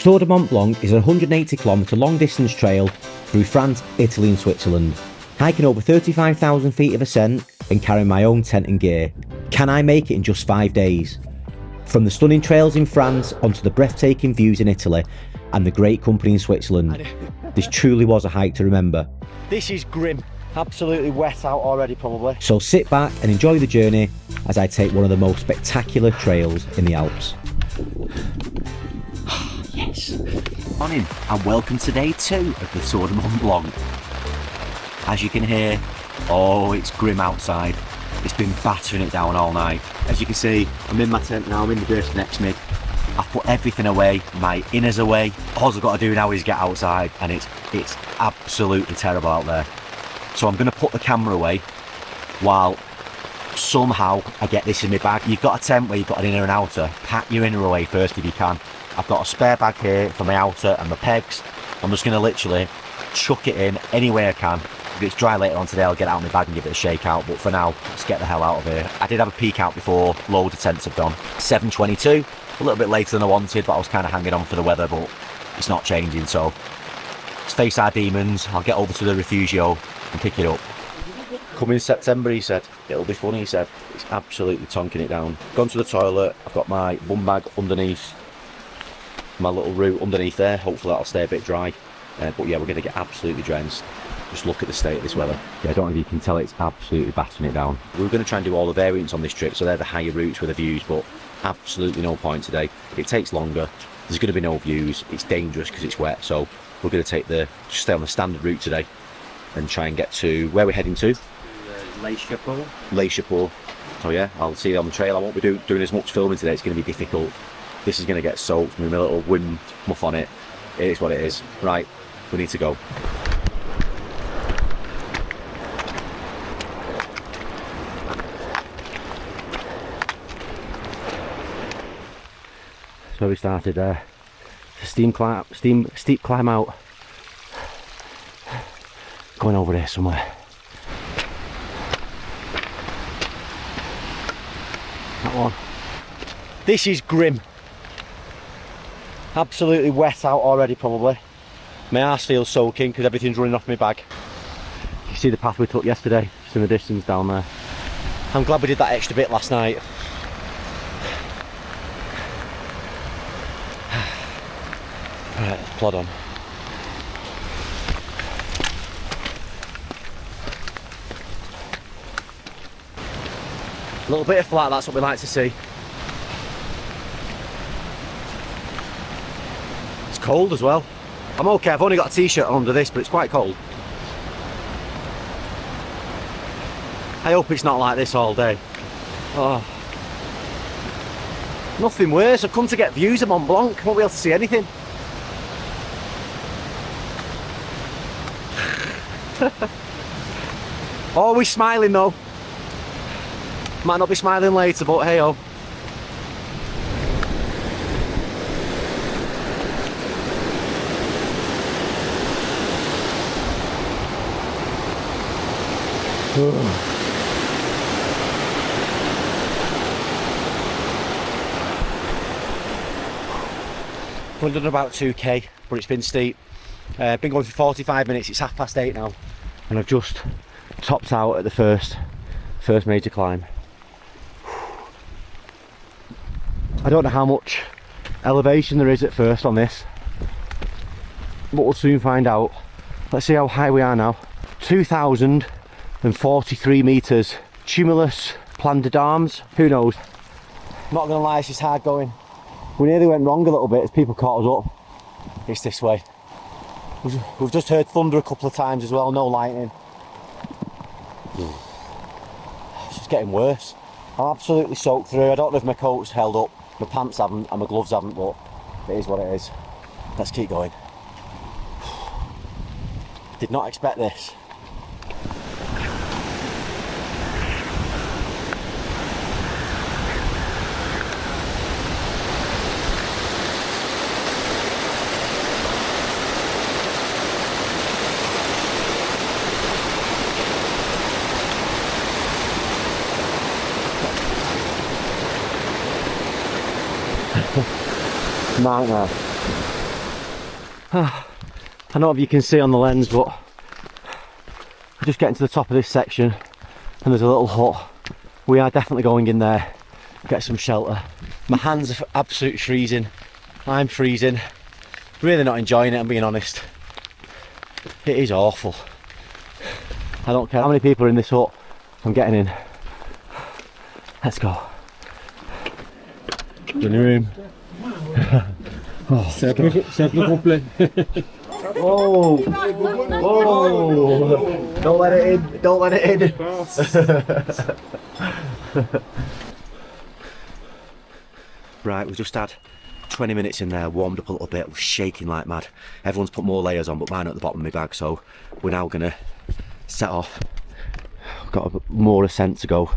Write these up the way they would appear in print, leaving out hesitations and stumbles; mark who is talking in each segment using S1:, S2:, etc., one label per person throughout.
S1: Tour de Mont Blanc is a 180km long distance trail through France, Italy and Switzerland. Hiking over 35,000 feet of ascent and carrying my own tent and gear. Can I make it in just 5 days? From the stunning trails in France onto the breathtaking views in Italy and the great company in Switzerland, this truly was a hike to remember.
S2: This is grim. Absolutely wet out already probably.
S1: So sit back and enjoy the journey as I take one of the most spectacular trails in the Alps.
S2: Yes. Morning and welcome to day 2 of the Tour de Mont Blanc. As you can hear, oh, it's grim outside. It's been battering it down all night. As you can see, I'm in my tent now, I'm in the dirt next to me. I've put everything away, my inners away. All I've got to do now is get outside and it's absolutely terrible out there. So I'm going to put the camera away while somehow I get this in my bag. You've got a tent where you've got an inner and outer. Pack your inner away first if you can. I've got a spare bag here for my outer and my pegs. I'm just going to literally chuck it in any way I can. If it's dry later on today, I'll get it out of my bag and give it a shake out. But for now, let's get the hell out of here. I did have a peek out before, loads of tents have gone. 7:22, a little bit later than I wanted, but I was kind of hanging on for the weather, but it's not changing. So let's face our demons. I'll get over to the refugio and pick it up. Come in September, he said. It'll be funny, he said. It's absolutely tonking it down. Gone to the toilet. I've got my bum bag underneath my little route underneath there. Hopefully that'll stay a bit dry. But yeah, we're going to get absolutely drenched. Just look at the state of this weather. Yeah, I don't know if you can tell, it's absolutely battering it down. We were going to try and do all the variants on this trip, so they're the higher routes with the views, but absolutely no point today. It takes longer. There's going to be no views. It's dangerous because it's wet, so we're going to just stay on the standard route today and try and get to where we're heading to.
S3: Les Chapeaux.
S2: Les Chapeaux. So yeah, I'll see you on the trail. I won't be doing as much filming today. It's going to be difficult. This is going to get soaked with my little wind muff on it. It is what it is. Right, we need to go.
S1: So we started a steep climb out, going over there somewhere. That one.
S2: This is grim. Absolutely wet out already probably. My arse feels soaking because everything's running off my bag.
S1: You see the path we took yesterday, just in the distance down there.
S2: I'm glad we did that extra bit last night. Right, let's plod on. A little bit of flat, that's what we like to see. It's cold as well. I'm okay, I've only got a t-shirt under this, but it's quite cold. I hope it's not like this all day. Oh. Nothing worse, I've come to get views of Mont Blanc, I won't be able to see anything. Always smiling though. Might not be smiling later, but hey oh. We've done about 2k, but it's been steep. Been going for 45 minutes, it's 8:30 now.
S1: And I've just topped out at the first major climb. I don't know how much elevation there is at first on this, but we'll soon find out. Let's see how high we are now. 2,043 metres. Tumulus plan d'armes, who knows?
S2: Not gonna lie, it's just hard going. We nearly went wrong a little bit as people caught us up. It's this way. We've just heard thunder a couple of times as well, no lightning. It's just getting worse. I'm absolutely soaked through. I don't know if my coat's held up, my pants haven't and my gloves haven't, but it is what it is. Let's keep going. Did not expect this.
S1: Nightmare. I don't know if you can see on the lens, but we're just getting to the top of this section and there's a little hut. We are definitely going in there, get some shelter. My hands are absolutely freezing. I'm freezing. Really not enjoying it, I'm being honest. It is awful. I don't care how many people are in this hut, I'm getting in. Let's go. In the room.
S3: C'est un peu complet.
S1: Whoa! Whoa! Don't let it in! Don't let it in!
S2: Right, we've just had 20 minutes in there, warmed up a little bit, we're shaking like mad. Everyone's put more layers on, but mine are at the bottom of my bag, so we're now gonna set off. Got more ascent to go.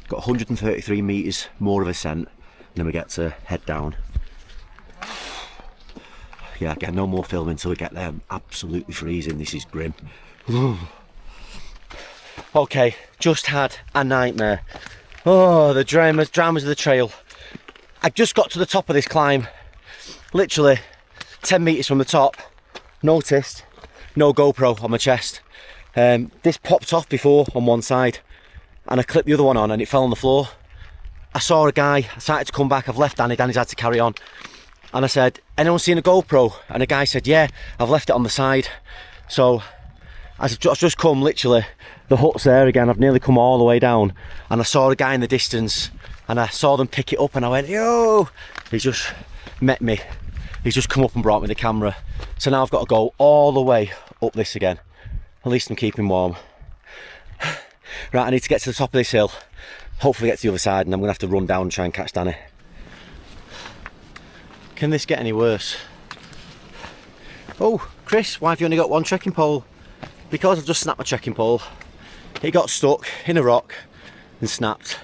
S2: Got 133 metres more of ascent, and then we get to head down. Yeah, again, no more filming until we get there. I'm absolutely freezing, this is grim.
S1: Okay, just had a nightmare. Oh, the dramas of the trail. I just got to the top of this climb, literally 10 metres from the top, noticed no GoPro on my chest. This popped off before on one side and I clipped the other one on and it fell on the floor. I saw a guy, I started to come back, I've left Danny's had to carry on. And I said, anyone seen a GoPro? And the guy said, yeah, I've left it on the side. So I've just come, literally, the hut's there again, I've nearly come all the way down. And I saw a guy in the distance and I saw them pick it up and I went, yo! He just met me. He's just come up and brought me the camera. So now I've got to go all the way up this again. At least I'm keeping warm. Right, I need to get to the top of this hill. Hopefully get to the other side and I'm going to have to run down and try and catch Danny. Can this get any worse? Oh, Kris, why have you only got one trekking pole? Because I've just snapped my trekking pole. It got stuck in a rock and snapped.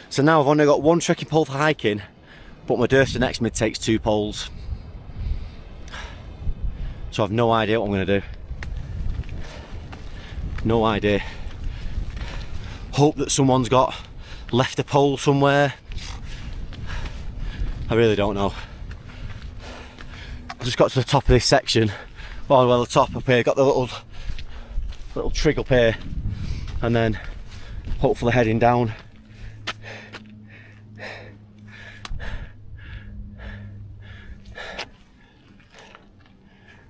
S1: So now I've only got one trekking pole for hiking, but my Durster next mid takes 2 poles. So I've no idea what I'm going to do. No idea. Hope that someone's left a pole somewhere. I really don't know. I just got to the top of this section. Oh well, the top up here, got the little trig up here, and then hopefully heading down.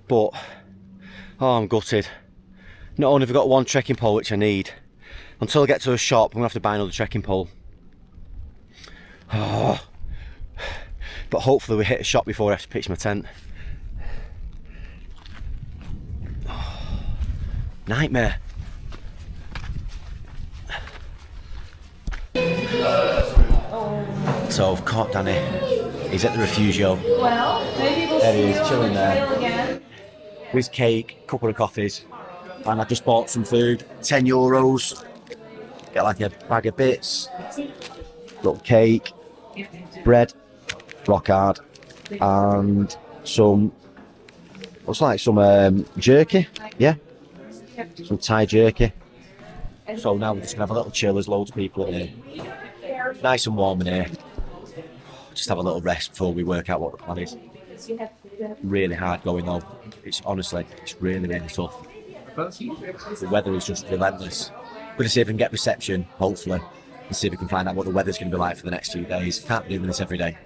S1: But oh, I'm gutted. Not only have I got one trekking pole, which I need, until I get to a shop I'm gonna have to buy another trekking pole. Oh. But hopefully we hit a shop before I have to pitch my tent. Oh, nightmare. So I've caught Danny. He's at the refugio.
S4: Well, maybe we'll
S1: There he
S4: see
S1: is,
S4: you
S1: chilling
S4: on the
S1: there.
S4: trail again.
S1: With cake, couple of coffees, and I just bought some food, €10. Get like a bag of bits, little cake, bread, rock hard, and some, looks like some jerky, yeah, some Thai jerky. So now we're just gonna have a little chill, there's loads of people in here. Nice and warm in here. Just have a little rest before we work out what the plan is. Really hard going though. It's honestly, it's really, really tough. The weather is just relentless. I'm going to see if I can get reception, hopefully, and see if we can find out what the weather's going to be like for the next few days. Can't be doing this every day.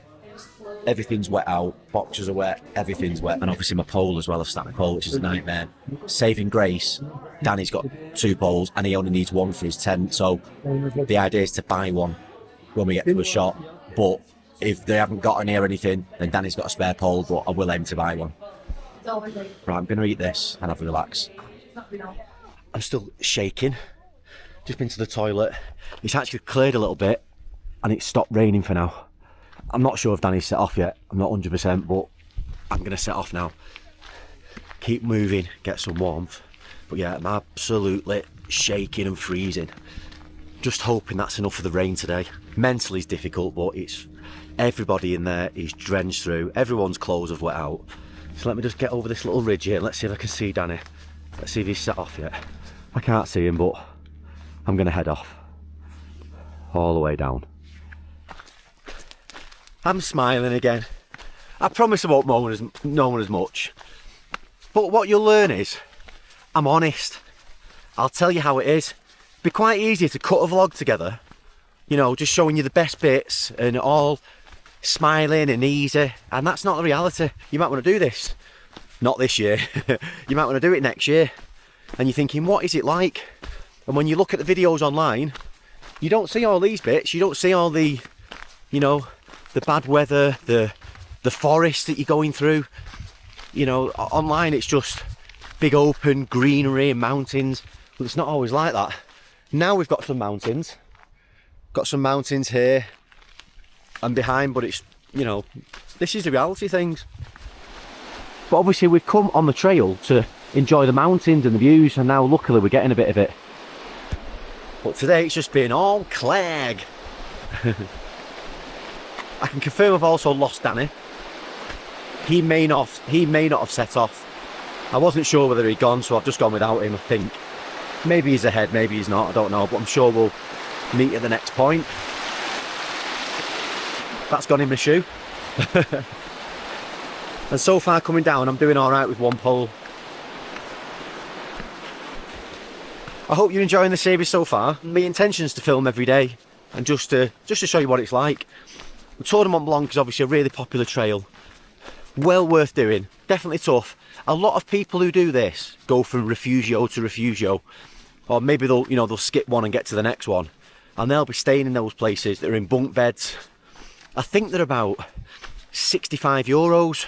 S1: Everything's wet out, boxes are wet, everything's wet, and obviously my pole as well. I've snapped my pole, which is a nightmare. Saving grace, Danny's got 2 poles and he only needs 1 for his tent, so the idea is to buy one when we get to a shop, but if they haven't got any or anything, then Danny's got a spare pole, but I will aim to buy one. Right, I'm going to eat this and have a relax. I'm still shaking. Just been to the toilet. It's actually cleared a little bit and it's stopped raining for now. I'm not sure if Danny's set off yet. I'm not 100%, but I'm going to set off now. Keep moving, get some warmth. But yeah, I'm absolutely shaking and freezing. Just hoping that's enough for the rain today. Mentally it's difficult, but it's everybody in there is drenched through. Everyone's clothes have wet out. So let me just get over this little ridge here and let's see if I can see Danny. Let's see if he's set off yet. I can't see him, but I'm going to head off. All the way down. I'm smiling again.
S2: I promise I won't moan as much. But what you'll learn is, I'm honest. I'll tell you how it is. It'd be quite easy to cut a vlog together, you know, just showing you the best bits and all smiling and easy, and that's not the reality. You might want to do this, not this year, you might want to do it next year, and you're thinking, what is it like? And when you look at the videos online, you don't see all these bits, you don't see all the, you know, the bad weather, the forest that you're going through. You know, online it's just big open greenery and mountains, but it's not always like that. Now we've got some mountains here and behind, but it's, you know, this is the reality things. But obviously we've come on the trail to enjoy the mountains and the views, and now luckily we're getting a bit of it. But today it's just been all clag. I can confirm I've also lost Danny. He may not have set off. I wasn't sure whether he'd gone, so I've just gone without him, I think. Maybe he's ahead, maybe he's not, I don't know, but I'm sure we'll meet at the next point. That's gone in my shoe. And so far coming down, I'm doing alright with one pole. I hope you're enjoying the series so far. My intention is to film every day and just to show you what it's like. The Tour de Mont Blanc is obviously a really popular trail. Well worth doing, definitely tough. A lot of people who do this go from refugio to refugio, or maybe they'll skip one and get to the next one, and they'll be staying in those places that are in bunk beds. I think they're about €65,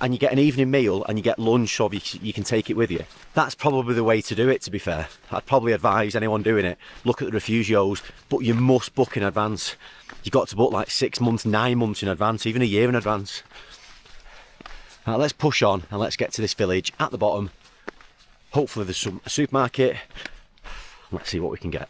S2: and you get an evening meal and you get lunch, so you can take it with you. That's probably the way to do it, to be fair. I'd probably advise anyone doing it, look at the refugios, but you must book in advance. You've got to book like 6 months, 9 months in advance, even a year in advance. Now let's push on and let's get to this village at the bottom. Hopefully there's a supermarket. Let's see what we can get.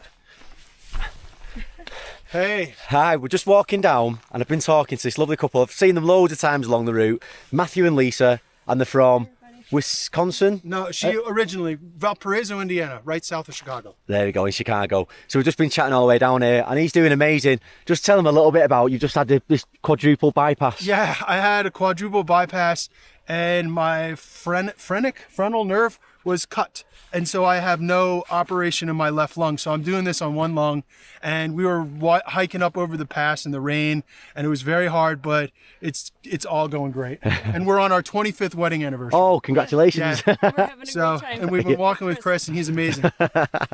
S4: Hey.
S2: Hi, we're just walking down and I've been talking to this lovely couple. I've seen them loads of times along the route. Matthew and Lisa, and they're from Wisconsin?
S4: No, she originally, Valparaiso, Indiana, right south of Chicago.
S2: There we go, in Chicago. So we've just been chatting all the way down here and he's doing amazing. Just tell him a little bit about, you just had this quadruple bypass.
S4: Yeah, I had a quadruple bypass and my frontal nerve was cut. And so I have no operation in my left lung. So I'm doing this on one lung, and we were hiking up over the pass in the rain, and it was very hard, but it's all going great. And we're on our 25th wedding anniversary.
S2: Oh, congratulations.
S4: Yeah.
S5: We're having a great time.
S4: And we've been walking with Kris, and he's amazing.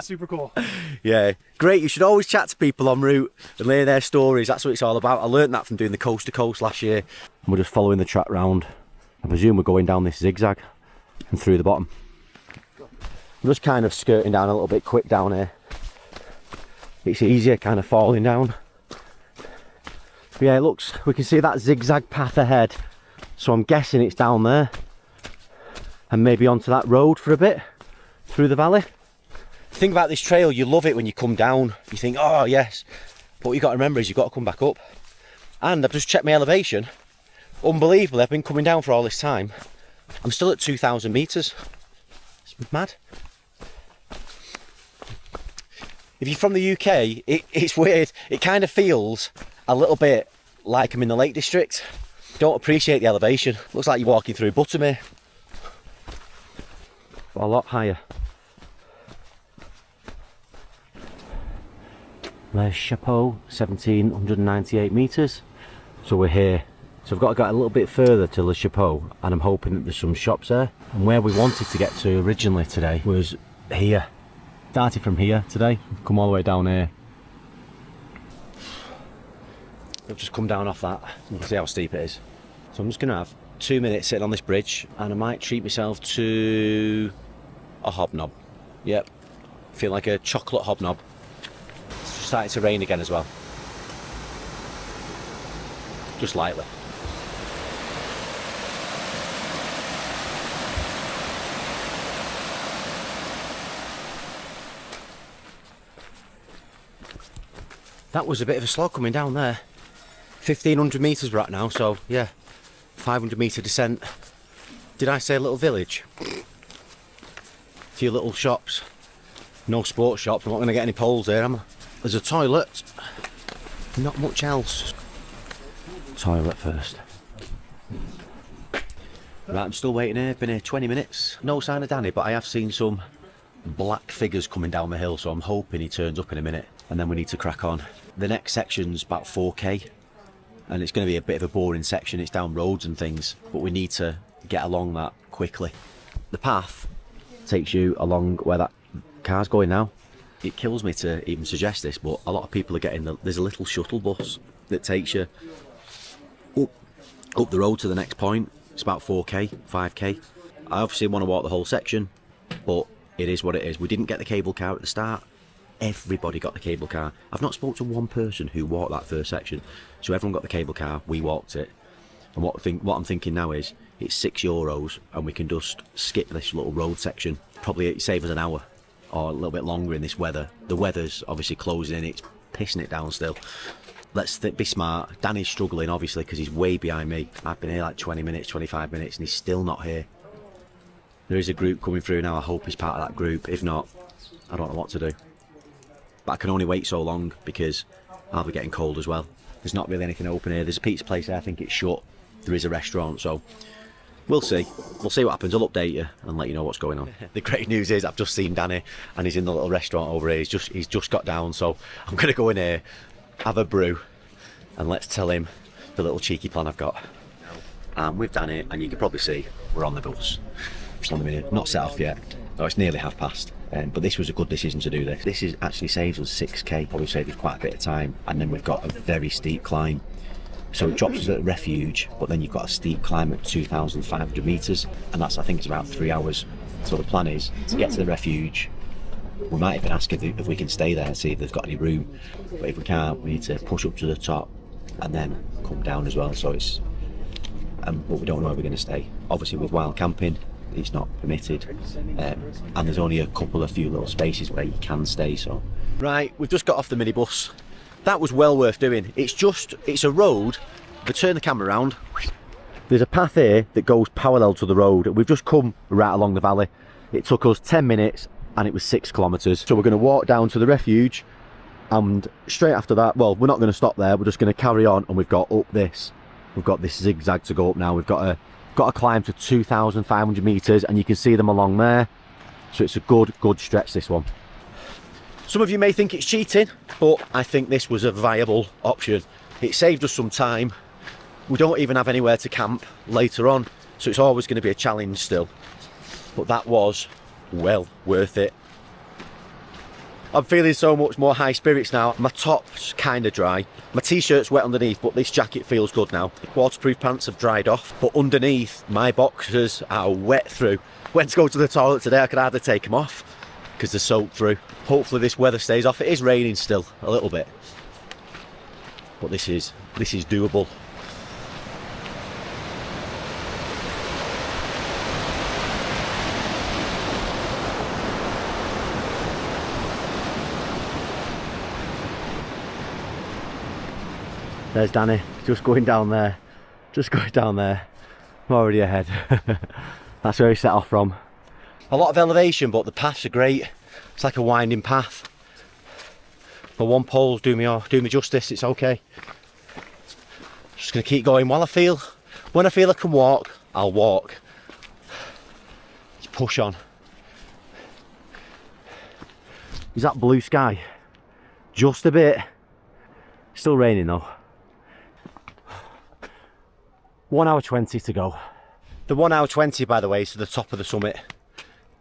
S4: Super cool.
S2: Yeah, great. You should always chat to people en route and hear their stories. That's what it's all about. I learned that from doing the coast to coast last year. And we're just following the track round. I presume we're going down this zigzag and through the bottom. I'm just kind of skirting down a little bit quick down here. It's easier kind of falling down. But yeah, it looks, we can see that zigzag path ahead. So I'm guessing it's down there. And maybe onto that road for a bit, through the valley. The thing about this trail, you love it when you come down. You think, oh yes. But what you've got to remember is you've got to come back up. And I've just checked my elevation. Unbelievably, I've been coming down for all this time. I'm still at 2,000 metres. It's mad. If you're from the UK, it's weird. It kind of feels a little bit like I'm in the Lake District. Don't appreciate the elevation. Looks like you're walking through Buttermere. But a lot higher. Les Chapeaux, 1,798 metres. So we're here. So I've got to go a little bit further to Les Chapeaux, and I'm hoping that there's some shops there. And where we wanted to get to originally today was here. Started from here today, come all the way down here. I've just come down off that. You can see how steep it is. So I'm just going to have 2 minutes sitting on this bridge, and I might treat myself to a hobnob. Yep, feel like a chocolate hobnob. It's starting to rain again as well. Just lightly. That was a bit of a slog coming down there. 1,500 metres we're at now, so yeah, 500 metre descent. Did I say a little village? A few little shops. No sports shops, I'm not going to get any poles there, am I? There's a toilet. Not much else. Toilet first. Right, I'm still waiting here. Been here 20 minutes. No sign of Danny, but I have seen some black figures coming down the hill, so I'm hoping he turns up in a minute, and then we need to crack on. The next section's about 4k, and it's going to be a bit of a boring section. It's down roads and things, but we need to get along that quickly. The path takes you along where that car's going now. It kills me to even suggest this, but a lot of people are getting there's a little shuttle bus that takes you up the road to the next point. It's about 4k, 5k. I obviously want to walk the whole section, but it is what it is. We didn't get the cable car at the start. Everybody got the cable car. I've not spoke to one person who walked that first section. So everyone got the cable car, we walked it. And what I'm thinking now is, it's €6 and we can just skip this little road section. Probably save us an hour or a little bit longer in this weather. The weather's obviously closing in, it's pissing it down still. Let's be smart. Danny's struggling obviously because he's way behind me. I've been here like 20 minutes, 25 minutes and he's still not here. There is a group coming through now. I hope he's part of that group. If not, I don't know what to do. But I can only wait so long because I'll be getting cold as well. There's not really anything open here. There's a pizza place there, I think it's shut. There is a restaurant, so we'll see. We'll see what happens. I'll update you and let you know what's going on. The great news is I've just seen Danny and he's in the little restaurant over here. He's just got down, so I'm going to go in here, have a brew, and let's tell him the little cheeky plan I've got. I'm with Danny, and you can probably see we're on the bus. It's on the minute, not set off yet. Oh, it's nearly past. But this was a good decision to do this. This is actually saves us 6k, probably saved us quite a bit of time, and then we've got a very steep climb. So it drops us at refuge, but then you've got a steep climb at 2,500 metres, and that's, I think, it's about 3 hours. So the plan is to get to the refuge. We might even ask if we can stay there and see if they've got any room. But if we can't, we need to push up to the top and then come down as well. So it's, but we don't know where we're going to stay. Obviously, with wild camping, it's not permitted, and there's only a few little spaces where you can stay. So right, we've just got off the minibus. That was well worth doing. It's a road. If I turn the camera around, there's a path here that goes parallel to the road. We've just come right along the valley. It took us 10 minutes and it was 6 kilometres. So we're going to walk down to the refuge, and straight after that, well, we're not going to stop there, we're just going to carry on, and we've got this zigzag to go up now. We've got to climb to 2,500 metres, and you can see them along there. So it's a good stretch, this one. Some of you may think it's cheating, but I think this was a viable option. It saved us some time. We don't even have anywhere to camp later on, so it's always going to be a challenge still. But that was well worth it. I'm feeling so much more high spirits now. My top's kind of dry. My t-shirt's wet underneath, but this jacket feels good now. Waterproof pants have dried off, but underneath, my boxers are wet through. Went to go to the toilet today, I could hardly take them off because they're soaked through. Hopefully this weather stays off. It is raining still, a little bit. But this is doable. There's Danny, just going down there. I'm already ahead. That's where he set off from. A lot of elevation, but the paths are great. It's like a winding path. The one pole's do me justice, it's okay. Just gonna keep going when I feel I can walk, I'll walk. Just push on. Is that blue sky? Just a bit. Still raining though. 1 hour 20 to go. The 1 hour 20, by the way, is to the top of the summit.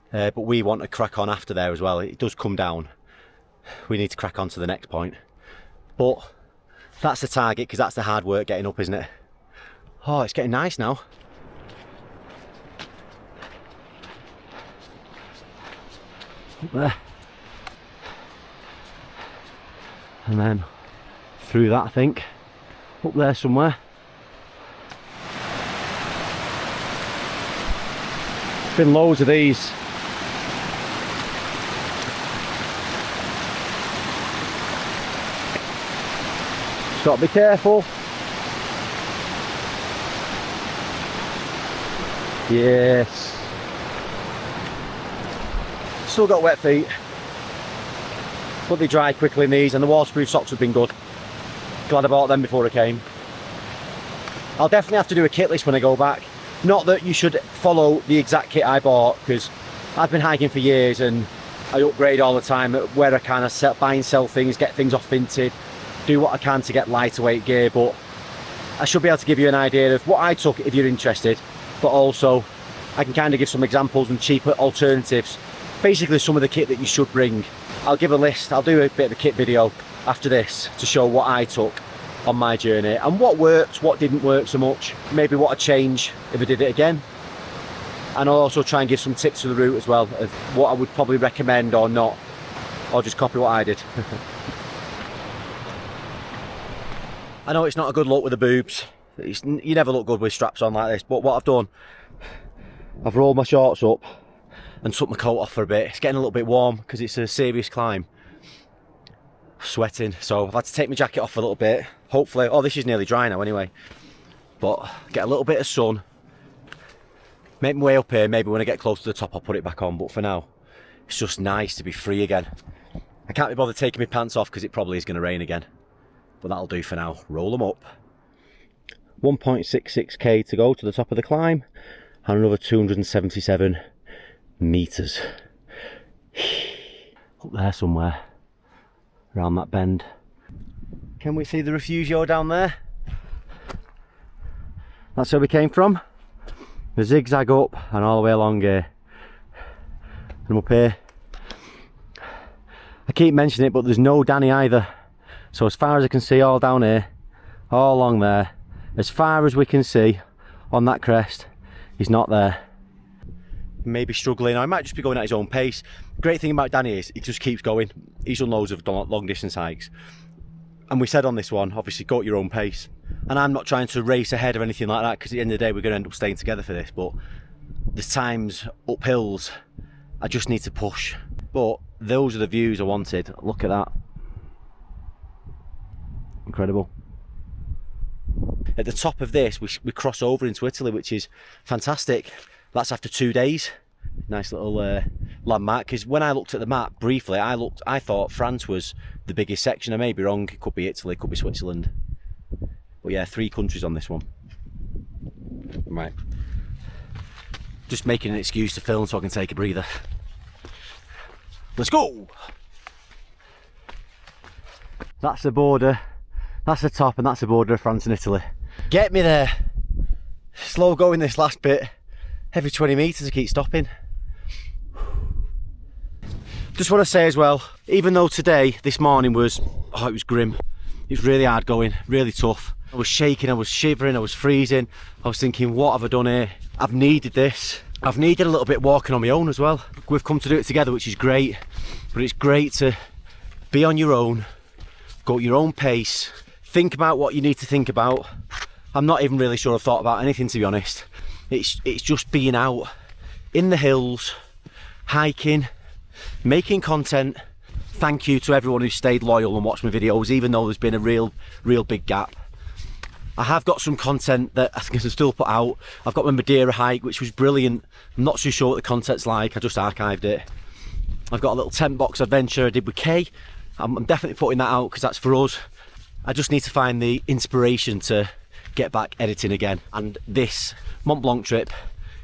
S2: But we want to crack on after there as well. It does come down. We need to crack on to the next point. But that's the target, because that's the hard work getting up, isn't it? Oh, it's getting nice now. Up there. And then through that, I think. Up there somewhere. Been loads of these. Just got to be careful. Yes. Still got wet feet, but they dry quickly in these, and the waterproof socks have been good. Glad I bought them before I came. I'll definitely have to do a kit list when I go back. Not that you should follow the exact kit I bought, because I've been hiking for years and I upgrade all the time where I can. I buy and sell things, get things off Vinted, do what I can to get lighter weight gear, but I should be able to give you an idea of what I took if you're interested, but also I can kind of give some examples and cheaper alternatives. Basically some of the kit that you should bring. I'll give a list, I'll do a bit of a kit video after this to show what I took on my journey and what worked, what didn't work so much, maybe what I'd change if I did it again. And I'll also try and give some tips for the route as well of what I would probably recommend or not, or just copy what I did. I know it's not a good look with the boobs. You never look good with straps on like this, but what I've done, I've rolled my shorts up and took my coat off for a bit. It's getting a little bit warm because it's a serious climb. Sweating, so I've had to take my jacket off a little bit. Hopefully, oh, this is nearly dry now anyway. But get a little bit of sun. Make my way up here, maybe when I get close to the top I'll put it back on, but for now, it's just nice to be free again. I can't be bothered taking my pants off because it probably is going to rain again. But that'll do for now. Roll them up. 1.66k to go to the top of the climb, and another 277 meters. Up there somewhere, around that bend. Can we see the refugio down there? That's where we came from. The zigzag up and all the way along here. And up here. I keep mentioning it, but there's no Danny either. So as far as I can see, all down here, all along there, as far as we can see on that crest, he's not there. Maybe struggling, I might just be going at his own pace. Great thing about Danny is he just keeps going. He's done loads of long distance hikes. And we said on this one, obviously go at your own pace. And I'm not trying to race ahead or anything like that, because at the end of the day we're going to end up staying together for this, but there's times up hills I just need to push. But those are the views I wanted. Look at that. Incredible. At the top of this we cross over into Italy, which is fantastic. That's after 2 days. Nice little landmark, because when I looked at the map briefly, I thought France was the biggest section. I may be wrong, it could be Italy, it could be Switzerland. But yeah, 3 countries on this one. Right. Just making an excuse to film so I can take a breather. Let's go! That's the border, that's the top, and that's the border of France and Italy. Get me there! Slow going this last bit. Every 20 metres I keep stopping. Just want to say as well, even though today, this morning it was grim. It was really hard going, really tough. I was shaking, I was shivering, I was freezing. I was thinking, what have I done here? I've needed this. I've needed a little bit walking on my own as well. We've come to do it together, which is great. But it's great to be on your own, go at your own pace, think about what you need to think about. I'm not even really sure I've thought about anything, to be honest. It's just being out in the hills, hiking, making content. Thank you to everyone who stayed loyal and watched my videos, even though there's been a real big gap. I have got some content that I can still put out. I've got my Madeira hike, which was brilliant. I'm not too sure what the content's like, I just archived it. I've got a little tent box adventure I did with Kay. I'm definitely putting that out because that's for us. I just need to find the inspiration to get back editing again, and this Mont Blanc trip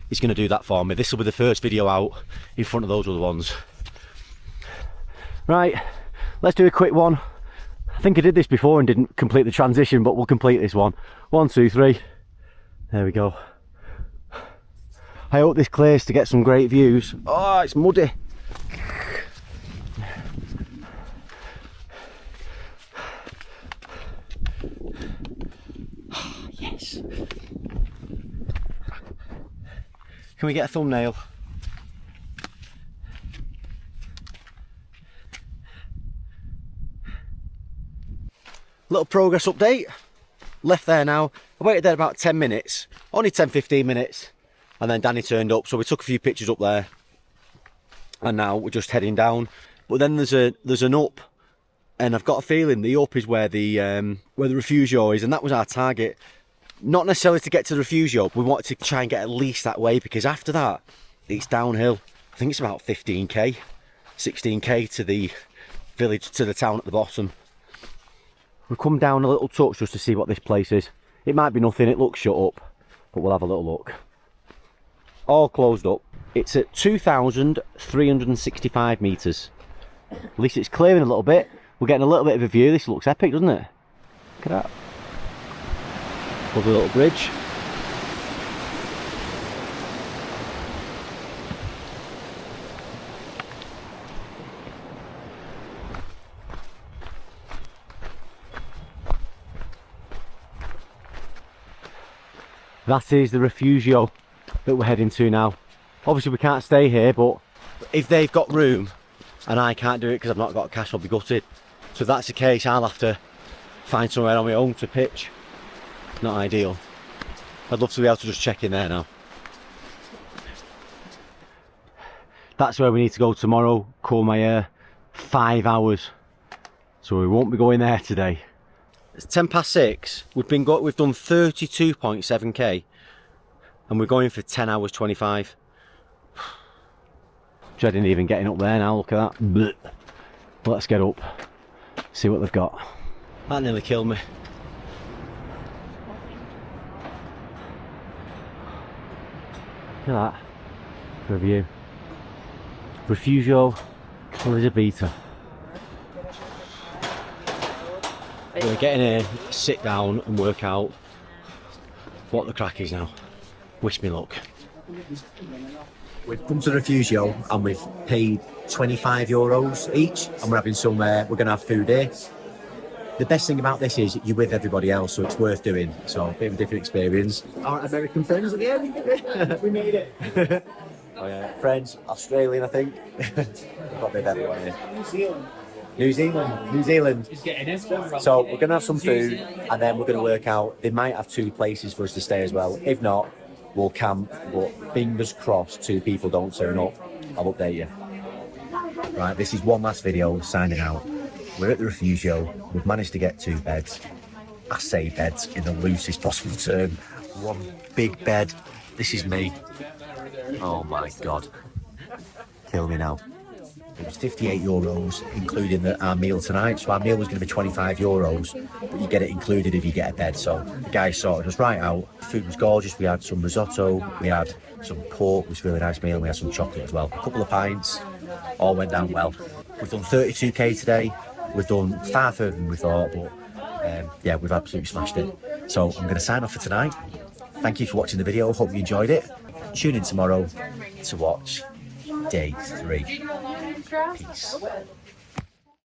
S2: is going to do that for me. This will be the first video out in front of those other ones. Right, let's do a quick one. I think I did this before and didn't complete the transition, but we'll complete this one. 1, 2, 3. There we go. I hope this clears to get some great views. Oh, it's muddy. Yes. Can we get a thumbnail? Little progress update. Left there now. I waited there about 10 minutes, only 10-15 minutes, and then Danny turned up, so we took a few pictures up there, and now we're just heading down. But then there's an up, and I've got a feeling the up is where the refugio is, and that was our target. Not necessarily to get to the refugio, we wanted to try and get at least that way, because after that it's downhill. I think it's about 15k, 16k to the village, to the town at the bottom. We'll come down a little touch just to see what this place is. It might be nothing, it looks shut up, but we'll have a little look.
S1: all closed up. It's at 2,365 metres. At least it's clearing a little bit. We're getting a little bit of a view. This looks epic, doesn't it? Look at that. Lovely little bridge. That is the refugio that we're heading to now. Obviously we can't stay here, but if they've got room and I can't do it because I've not got cash, I'll be gutted. So if that's the case, I'll have to find somewhere on my own to pitch. Not ideal. I'd love to be able to just check in there now. That's where we need to go tomorrow, Courmayeur, 5 hours. So we won't be going there today. It's 6:10. We've done 32.7k and we're going for 10 hours 25. Dreading even getting up there now, look at that. Blech. Let's get up, see what they've got. That nearly killed me. Look at that, for a view. Refugio Elizabeta. We're getting in, sit down and work out what the crack is now. Wish me luck. We've come to the Refugio and we've paid €25 each and we're having some, we're going to have food here. The best thing about this is you're with everybody else, so it's worth doing. So a bit of a different experience. Our American friends again. We made it. Oh yeah, friends, Australian I think. We've got a bit of everyone here. New Zealand. So we're going to have some food and then we're going to work out. They might have 2 places for us to stay as well. If not, we'll camp, but fingers crossed 2 people don't turn up. I'll update you. Right, this is one last video signing out. We're at the Refugio. We've managed to get 2 beds. I say beds in the loosest possible term. One big bed. This is me. Oh my God. Kill me now. It was €58, including our meal tonight. So our meal was going to be €25, but you get it included if you get a bed. So the guys sorted us right out. The food was gorgeous. We had some risotto, we had some pork, which was a really nice meal, and we had some chocolate as well. A couple of pints, all went down well. We've done 32k today. We've done far further than we thought, but yeah, we've absolutely smashed it. So I'm going to sign off for tonight. Thank you for watching the video. Hope you enjoyed it. Tune in tomorrow to watch day 3. Peace.